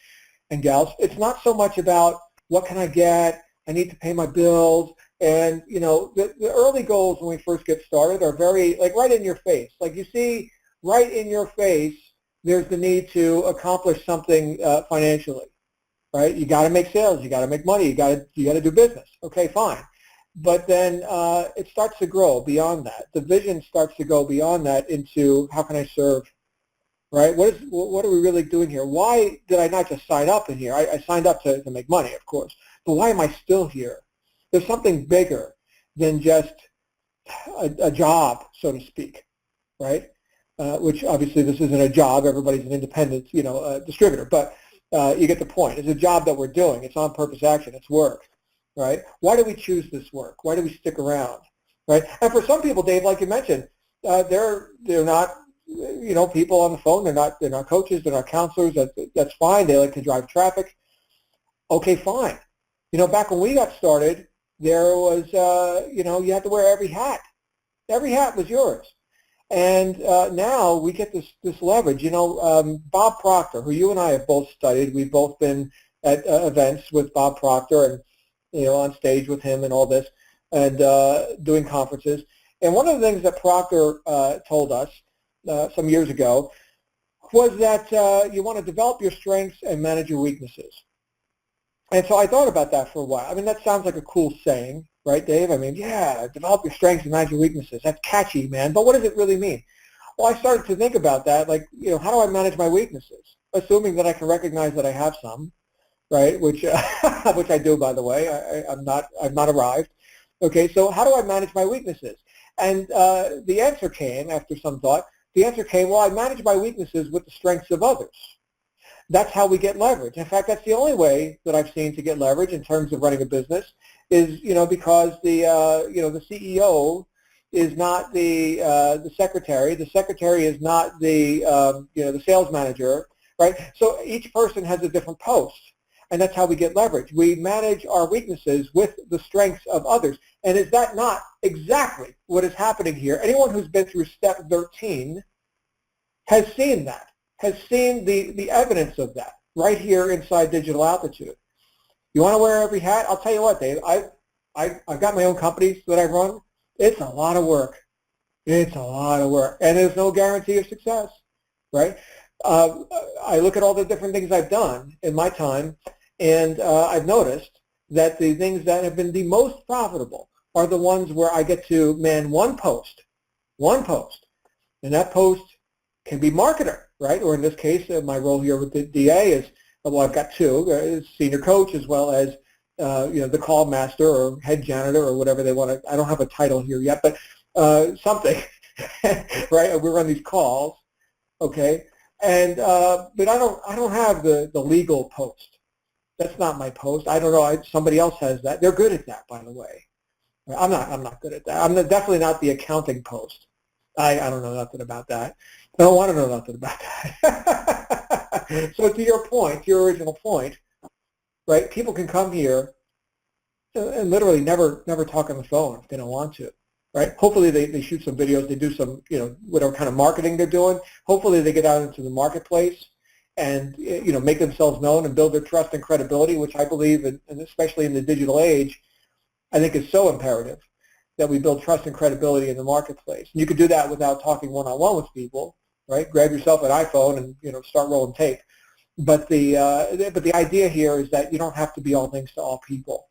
and gals. It's not so much about what can I get. I need to pay my bills. And, the early goals when we first get started are very, like, right in your face. Like, you see right in your face, there's the need to accomplish something financially, right? You got to make sales. You got to make money. You got to do business. Okay, fine. But then it starts to grow beyond that. The vision starts to go beyond that into how can I serve, right? What are we really doing here? Why did I not just sign up in here? I signed up to make money, of course. But why am I still here? There's something bigger than just a job, so to speak, right? Which obviously this isn't a job. Everybody's an independent, distributor. But you get the point. It's a job that we're doing. It's on-purpose action. It's work, right? Why do we choose this work? Why do we stick around, right? And for some people, Dave, like you mentioned, they're not, people on the phone. They're not coaches. They're not counselors. That's fine. They like to drive traffic. Okay, fine. Back when we got started, there was, you had to wear every hat. Every hat was yours. And now we get this leverage. Bob Proctor, who you and I have both studied, we've both been at events with Bob Proctor and, on stage with him and all this, and doing conferences. And one of the things that Proctor told us some years ago was that you want to develop your strengths and manage your weaknesses. And so I thought about that for a while. I mean, that sounds like a cool saying, right, Dave? I mean, yeah, develop your strengths and manage your weaknesses. That's catchy, man. But what does it really mean? Well, I started to think about that, like, how do I manage my weaknesses? Assuming that I can recognize that I have some, right, which which I do, by the way. I've not arrived. Okay, so how do I manage my weaknesses? And the answer came, after some thought, well, I manage my weaknesses with the strengths of others. That's how we get leverage. In fact, that's the only way that I've seen to get leverage in terms of running a business is, because the CEO is not the secretary. The secretary is not the sales manager, right? So each person has a different post, and that's how we get leverage. We manage our weaknesses with the strengths of others. And is that not exactly what is happening here? Anyone who's been through step 13 has seen that. Has seen the evidence of that right here inside Digital Altitude. You want to wear every hat? I'll tell you what, Dave. I've got my own companies that I run. It's a lot of work. It's a lot of work, and there's no guarantee of success, right? I look at all the different things I've done in my time, and I've noticed that the things that have been the most profitable are the ones where I get to man one post, and that post can be marketer, right? Or in this case, my role here with the DA is, well, I've got two, senior coach as well as, the call master or head janitor or whatever they want to. I don't have a title here yet, but something, right? We run these calls, okay? And but I don't have the legal post. That's not my post. I don't know. Somebody else has that. They're good at that, by the way. I'm not good at that. I'm definitely not the accounting post. I don't know nothing about that. I don't want to know nothing about that. So to your point, your original point, right? People can come here and literally never talk on the phone if they don't want to, right? Hopefully they shoot some videos, they do some, whatever kind of marketing they're doing. Hopefully they get out into the marketplace and, make themselves known and build their trust and credibility, which I believe, and especially in the digital age, I think is so imperative that we build trust and credibility in the marketplace. And you could do that without talking one-on-one with people, right? Grab yourself an iPhone and, start rolling tape. But the idea here is that you don't have to be all things to all people.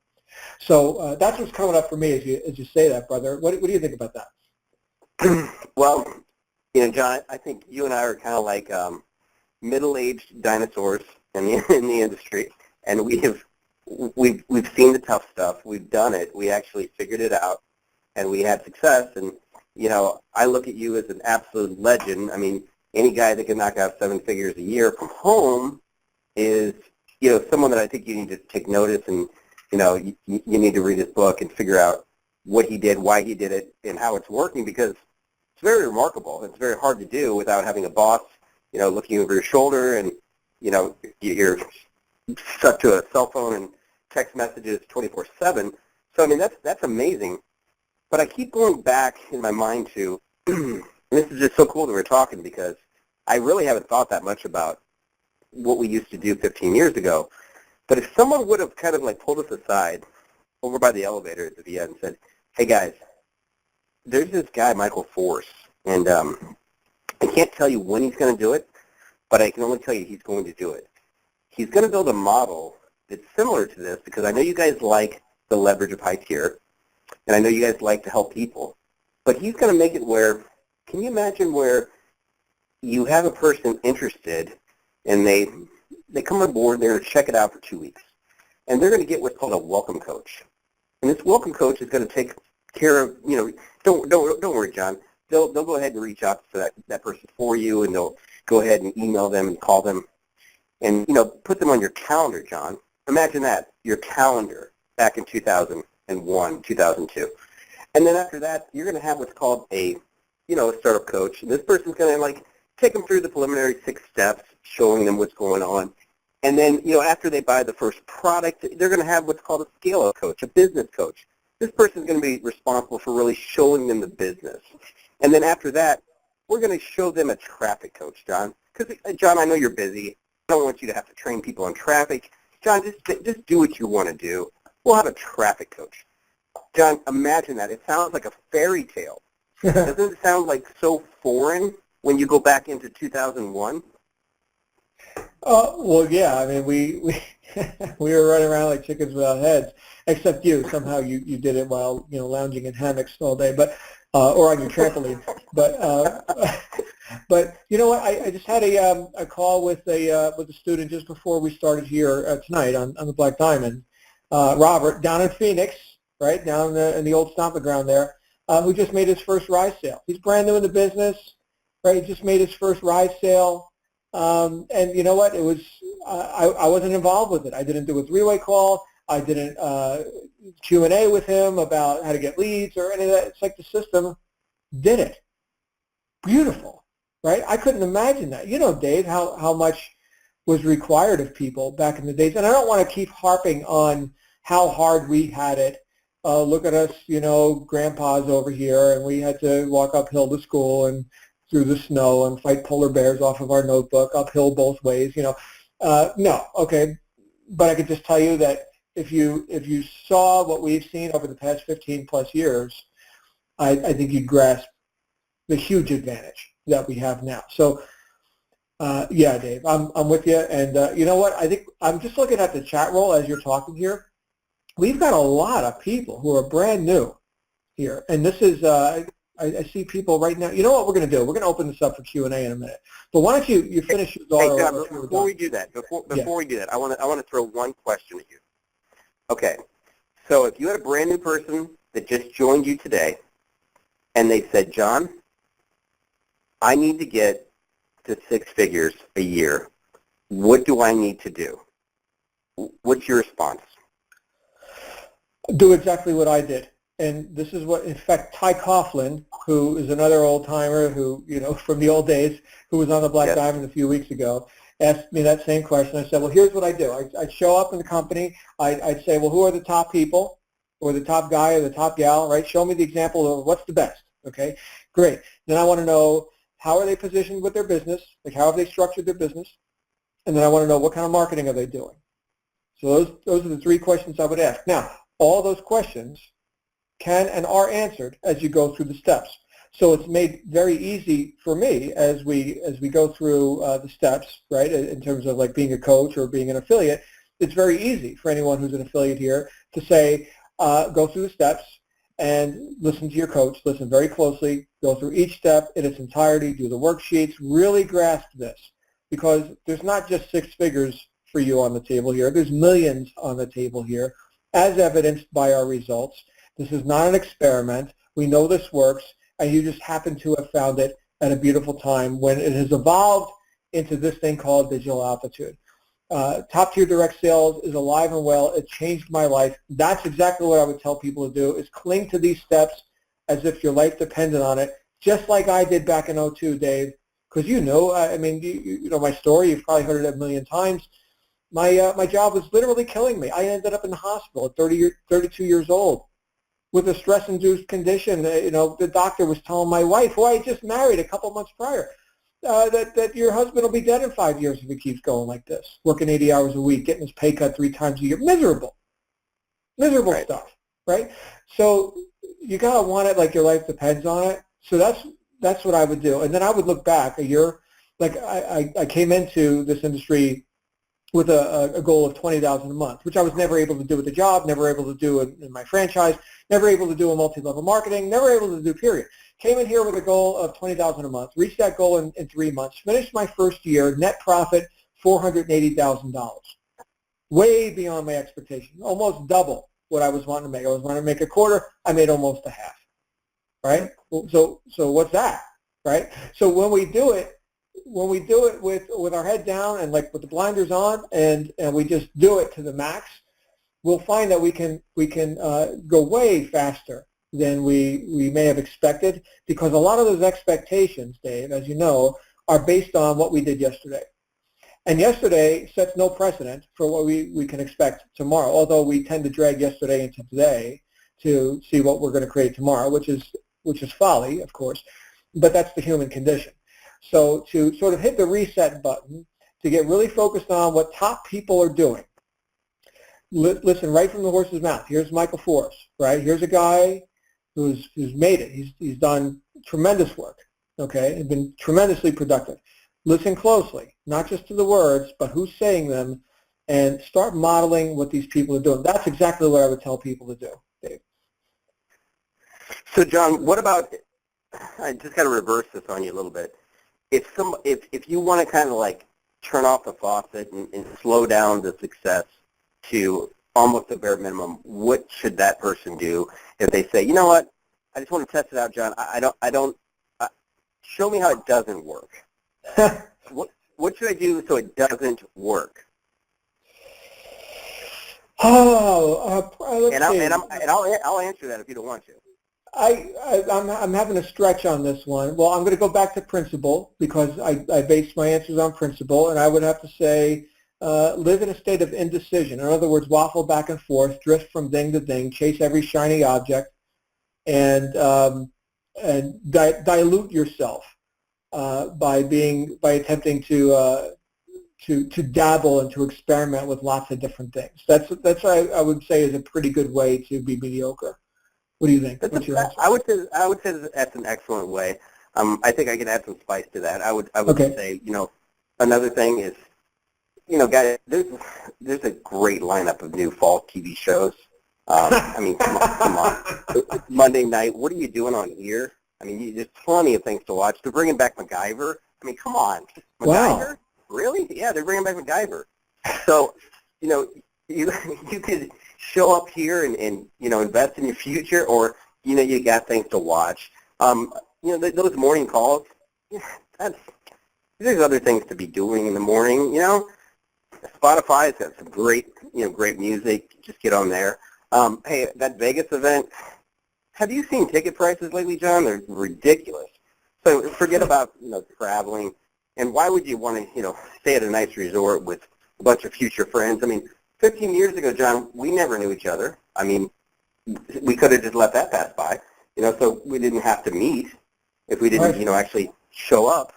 So that's what's coming up for me as you say that, brother. What do you think about that? Well, John, I think you and I are kind of like middle-aged dinosaurs in the industry, and we've seen the tough stuff. We've done it. We actually figured it out, and we had success. And I look at you as an absolute legend. I mean, any guy that can knock out 7 figures a year from home is someone that I think you need to take notice, and you need to read his book and figure out what he did, why he did it, and how it's working, because it's very remarkable. It's very hard to do without having a boss, looking over your shoulder, and, you're stuck to a cell phone and text messages 24/7. So, I mean, that's amazing. But I keep going back in my mind to, and this is just so cool that we're talking, because I really haven't thought that much about what we used to do 15 years ago. But if someone would have kind of like pulled us aside over by the elevator at the VN and said, hey guys, there's this guy, Michael Force, and I can't tell you when he's going to do it, but I can only tell you he's going to do it. He's going to build a model that's similar to this, because I know you guys like the leverage of high tier, and I know you guys like to help people, but he's going to make it where, can you imagine where you have a person interested, and they come on board, they're going to check it out for 2 weeks, and they're going to get what's called a welcome coach. And this welcome coach is going to take care of, don't worry, John. They'll go ahead and reach out to that person for you, and they'll go ahead and email them and call them, and put them on your calendar, John. Imagine that, your calendar back in 2001, 2002. And then after that, you're going to have what's called a startup coach. And this person's going to take them through the preliminary 6 steps, showing them what's going on. And then, after they buy the first product, they're going to have what's called a scale-up coach, a business coach. This person's going to be responsible for really showing them the business. And then after that, we're going to show them a traffic coach, John. Because, John, I know you're busy. I don't want you to have to train people on traffic. John, just do what you want to do. We'll have a traffic coach. John, imagine that. It sounds like a fairy tale. Doesn't it sound like so foreign when you go back into 2001? Well, yeah. I mean, we were running around like chickens without heads, except you. Somehow you did it while lounging in hammocks all day, but or on your trampoline. But you know what? I just had a call with a student just before we started here tonight on the Black Diamond. Robert down in Phoenix, right down in the old stomping ground there, who just made his first ride sale. He's brand new in the business, right? He just made his first ride sale. And you know what? It was I wasn't involved with it. I didn't do a 3-way call. I didn't Q&A with him about how to get leads or any of that. It's like the system did it. Beautiful, right? I couldn't imagine that. Dave, how much was required of people back in the days. And I don't want to keep harping on how hard we had it. Look at us, grandpas over here, and we had to walk uphill to school and through the snow and fight polar bears off of our notebook, uphill both ways, No, okay. But I could just tell you that if you saw what we've seen over the past 15 plus years, I think you'd grasp the huge advantage that we have now. So, yeah, Dave, I'm with you. And you know what? I think I'm just looking at the chat roll as you're talking here. We've got a lot of people who are brand new here. And this is, I see people right now. You know what we're going to do? We're going to open this up for Q&A in a minute. But why don't you finish your Hey, John, before we do that, we do that, I want to throw one question at you. Okay. So if you had a brand new person that just joined you today, and they said, John, I need to get to 6 figures a year. What do I need to do? What's your response? Do exactly what I did. And this is what, in fact, Ty Coughlin, who is another old-timer who, from the old days, who was on the Black Diamond a few weeks ago, asked me that same question. I said, well, here's what I do. I'd show up in the company. I'd say, well, who are the top people or the top guy or the top gal, right? Show me the example of what's the best, okay? Great. Then I want to know how are they positioned with their business, like how have they structured their business, and then I want to know what kind of marketing are they doing. So those are the 3 questions I would ask. Now, all those questions can and are answered as you go through the steps. So it's made very easy for me as we go through the steps, right, in terms of like being a coach or being an affiliate. It's very easy for anyone who's an affiliate here to say, go through the steps and listen to your coach, listen very closely, go through each step in its entirety, do the worksheets, really grasp this, because there's not just 6 figures for you on the table here. There's millions on the table here, as evidenced by our results. This is not an experiment. We know this works, and you just happen to have found it at a beautiful time when it has evolved into this thing called digital altitude. top-tier direct sales is alive and well. It changed my life. That's exactly what I would tell people to do, is cling to these steps as if your life depended on it, just like I did back in '02, Dave. Because you know my story. You've probably heard it a million times. My job was literally killing me. I ended up in the hospital at 32 years old with a stress-induced condition. The doctor was telling my wife, who I had just married a couple months prior, that your husband will be dead in 5 years if he keeps going like this, working 80 hours a week, getting his pay cut 3 times a year. Miserable Right. stuff, right? So you got to want it like your life depends on it. So that's what I would do. And then I would look back a year, like I came into this industry with a goal of $20,000 a month, which I was never able to do with the job, never able to do in my franchise, never able to do in multi-level marketing, never able to do, period. Came in here with a goal of $20,000 a month, reached that goal in 3 months, finished my first year, net profit $480,000. Way beyond my expectations, almost double what I was wanting to make. I was wanting to make a quarter, I made almost a half, right? So what's that, right? So when we do it with our head down and like with the blinders on, and we just do it to the max, we'll find that we can go way faster than we may have expected, because a lot of those expectations, Dave, as you know, are based on what we did yesterday. And yesterday sets no precedent for what we can expect tomorrow, although we tend to drag yesterday into today to see what we're going to create tomorrow, which is folly, of course, but that's the human condition. So to sort of hit the reset button, to get really focused on what top people are doing. Listen, right from the horse's mouth. Here's Michael Force, right? Here's a guy who's made it. He's done tremendous work, okay, and been tremendously productive. Listen closely, not just to the words, but who's saying them, and start modeling what these people are doing. That's exactly what I would tell people to do, Dave. So, John, what about, I just got to reverse this on you a little bit. If you want to kind of like turn off the faucet and slow down the success to almost the bare minimum, what should that person do if they say, you know what, I just want to test it out, John. Show me how it doesn't work. What should I do so it doesn't work? Let's see. I'll answer that if you don't want to. I'm having a stretch on this one. Well, I'm going to go back to principle, because I base my answers on principle, and I would have to say live in a state of indecision. In other words, waffle back and forth, drift from thing to thing, chase every shiny object, and dilute yourself by attempting to dabble and to experiment with lots of different things. That's what I would say is a pretty good way to be mediocre. What do you think? I would say that's an excellent way. I think I can add some spice to that. I would okay. say, another thing is, guys, there's a great lineup of new fall TV shows. I mean, come on. Monday night, what are you doing on here? I mean, there's plenty of things to watch. They're bringing back MacGyver. I mean, come on. MacGyver? Wow. Really? Yeah, they're bringing back MacGyver. So, you could show up here and invest in your future, or, you got things to watch. Those morning calls, there's other things to be doing in the morning, Spotify's got some great music. Just get on there. Hey, that Vegas event, have you seen ticket prices lately, John? They're ridiculous. So forget about, traveling. And why would you want to, stay at a nice resort with a bunch of future friends? I mean, 15 years ago, John, we never knew each other. I mean, we could have just let that pass by, so we didn't have to meet if we didn't, actually show up.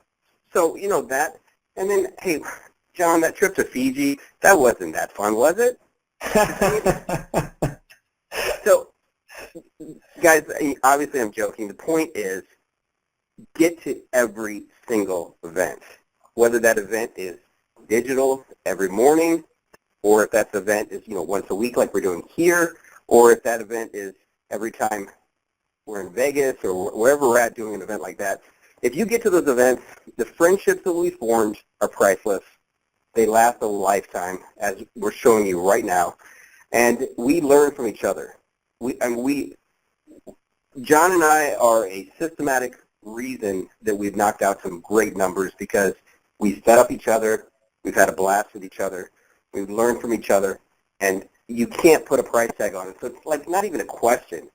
So, that. And then, hey, John, that trip to Fiji, that wasn't that fun, was it? So, guys, obviously I'm joking. The point is, get to every single event, whether that event is digital every morning, or if that event is, once a week like we're doing here, or if that event is every time we're in Vegas or wherever we're at doing an event like that. If you get to those events, the friendships that we formed are priceless. They last a lifetime, as we're showing you right now, and we learn from each other. John and I are a systematic reason that we've knocked out some great numbers, because we set up each other, we've had a blast with each other. We would learn from each other, and you can't put a price tag on it. So it's like not even a question.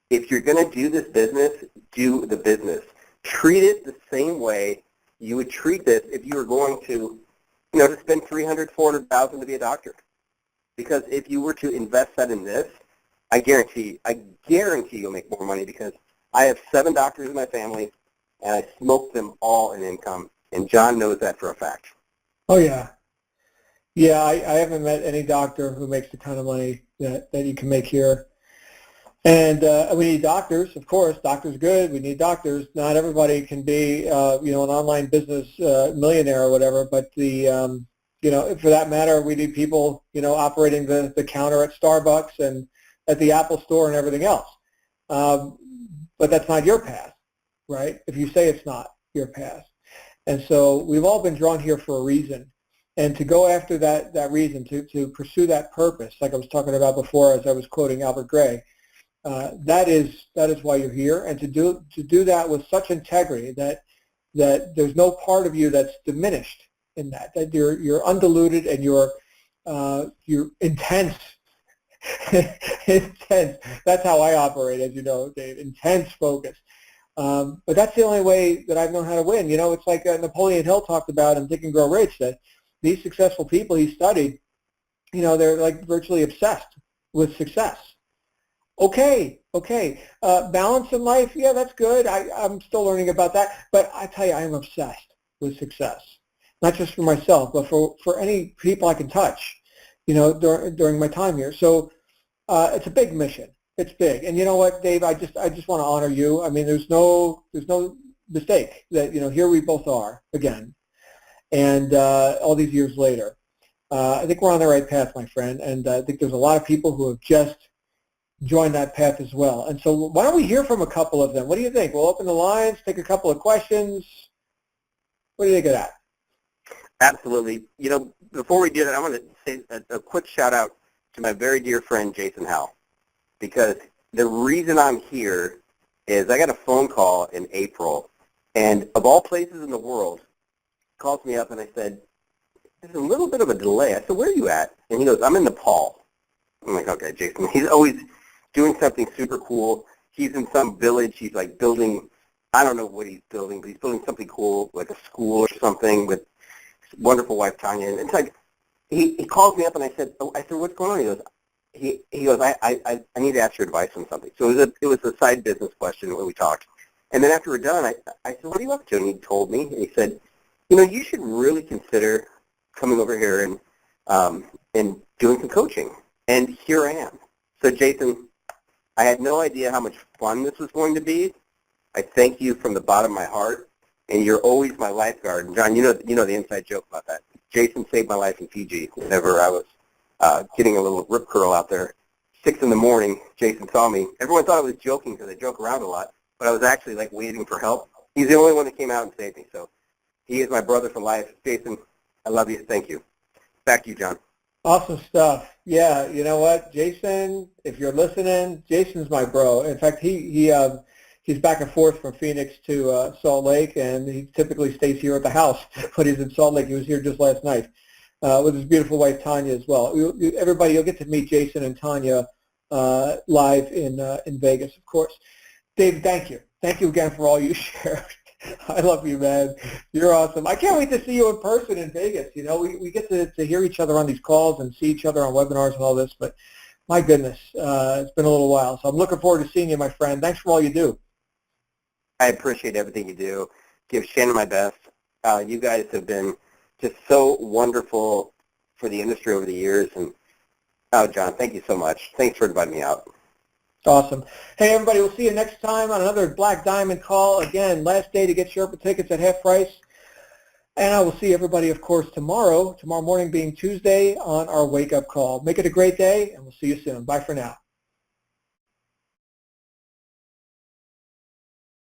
If you're going to do this business, do the business. Treat it the same way you would treat this if you were going to, to spend $300,000, $400,000 to be a doctor. Because if you were to invest that in this, I guarantee you'll make more money, because I have 7 doctors in my family, and I smoke them all in income, and John knows that for a fact. Oh, yeah. Yeah, I haven't met any doctor who makes the kind of money that you can make here. And we need doctors, of course. Doctors good. We need doctors. Not everybody can be, an online business millionaire or whatever. But for that matter, we need people, operating the counter at Starbucks and at the Apple Store and everything else. But that's not your path, right? If you say it's not your path. And so we've all been drawn here for a reason. And to go after that reason, to pursue that purpose, like I was talking about before as I was quoting Albert Gray, that is why you're here, and to do that with such integrity that there's no part of you that's diminished in that you're undiluted and you're intense. Intense. That's how I operate, as you know, Dave. Intense focus. But that's the only way that I've known how to win. It's like Napoleon Hill talked about in Think and Grow Rich, that these successful people he studied, they're like virtually obsessed with success. Okay. Balance in life, yeah, that's good. I'm still learning about that. But I tell you, I am obsessed with success, not just for myself, but for any people I can touch, during my time here. So it's a big mission. It's big. And you know what, Dave, I just want to honor you. I mean, there's no mistake that, here we both are again. And all these years later, I think we're on the right path, my friend. And I think there's a lot of people who have just join that path as well. And so why don't we hear from a couple of them? What do you think? We'll open the lines, take a couple of questions. What do you think of that? Absolutely. Before we do that, I want to say a quick shout out to my very dear friend, Jason Howell, because the reason I'm here is I got a phone call in April, and of all places in the world, he calls me up and I said, there's a little bit of a delay. I said, where are you at? And he goes, I'm in Nepal. I'm like, okay, Jason. He's always doing something super cool. He's in some village. He's like building, I don't know what he's building, but he's building something cool, like a school or something with his wonderful wife, Tanya. And it's like, he calls me up and I said, what's going on? He goes, I need to ask your advice on something. So it was a side business question when we talked. And then after we're done, I said, what are you up to? And he told me, and he said, you should really consider coming over here and doing some coaching. And here I am. So Jason, I had no idea how much fun this was going to be. I thank you from the bottom of my heart, and you're always my lifeguard. And John, you know the inside joke about that. Jason saved my life in Fiji whenever I was getting a little rip curl out there. 6 in the morning, Jason saw me. Everyone thought I was joking because I joke around a lot, but I was actually like waiting for help. He's the only one that came out and saved me. So he is my brother for life. Jason, I love you. Thank you. Back to you, John. Awesome stuff. Yeah, you know what, Jason, if you're listening, Jason's my bro. In fact, he's back and forth from Phoenix to Salt Lake, and he typically stays here at the house, but he's in Salt Lake. He was here just last night with his beautiful wife, Tanya, as well. Everybody, you'll get to meet Jason and Tanya live in Vegas, of course. Dave, thank you. Thank you again for all you shared. I love you, man. You're awesome. I can't wait to see you in person in Vegas. We get to hear each other on these calls and see each other on webinars and all this, but my goodness, it's been a little while. So I'm looking forward to seeing you, my friend. Thanks for all you do. I appreciate everything you do. Give Shannon my best. You guys have been just so wonderful for the industry over the years. And, John, thank you so much. Thanks for inviting me out. Awesome. Hey, everybody, we'll see you next time on another Black Diamond call. Again, last day to get Sherpa tickets at half price. And I will see everybody, of course, tomorrow morning being Tuesday, on our wake-up call. Make it a great day, and we'll see you soon. Bye for now.